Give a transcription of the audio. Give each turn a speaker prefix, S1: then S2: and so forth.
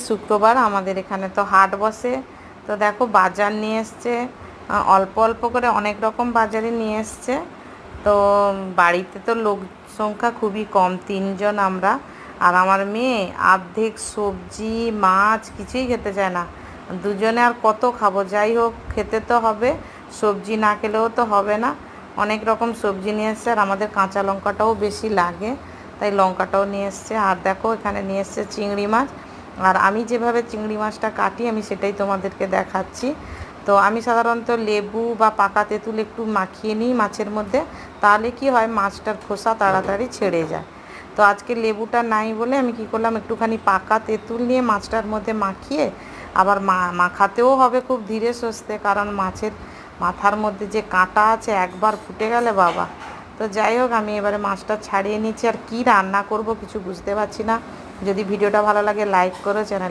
S1: শুক্রবার, আমাদের এখানে তো হাট বসে। তো দেখো বাজার নিয়ে এসছে, অল্প অল্প করে অনেক রকম বাজারে নিয়ে এসছে। তো বাড়িতে তো লোক সংখ্যা খুবই কম, 3জন আমরা আর আমার মেয়ে। অর্ধেক সবজি মাছ কিছুই খেতে চায় না, দুজনে আর কত খাবো। যাই হোক, খেতে তো হবে, সবজি না খেলেও তো হবে না। অনেক রকম সবজি নিয়ে এসছে, আর আমাদের কাঁচা লঙ্কাটাও বেশি লাগে, তাই লঙ্কাটাও নিয়ে এসছে। আর দেখো এখানে নিয়ে এসছে চিংড়ি মাছ। আর আমি যেভাবে চিংড়ি মাছটা কাটি আমি সেটাই তোমাদেরকে দেখাচ্ছি। তো আমি সাধারণত লেবু বা পাকা তেঁতুল একটু মাখিয়ে নিই মাছের মধ্যে, তাহলে কি হয় মাছটার খোসা তাড়াতাড়ি ছেড়ে যায়। তো আজকে লেবুটা নাই বলে আমি কি করলাম, একটুখানি পাকা তেঁতুল নিয়ে মাছটার মধ্যে মাখিয়ে, আবার মাখাতেও হবে খুব ধীরে সুস্থে, কারণ মাছের মাথার মধ্যে যে কাঁটা আছে একবার ফুটে গেলে বাবা। তো যাই হোক, আমি এবারে মাছটা ছাড়িয়ে নিচ্ছি। আর কি রান্না করব কিছু বুঝতে পারছি না। যদি ভিডিওটা ভালো লাগে লাইক করো, চ্যানেল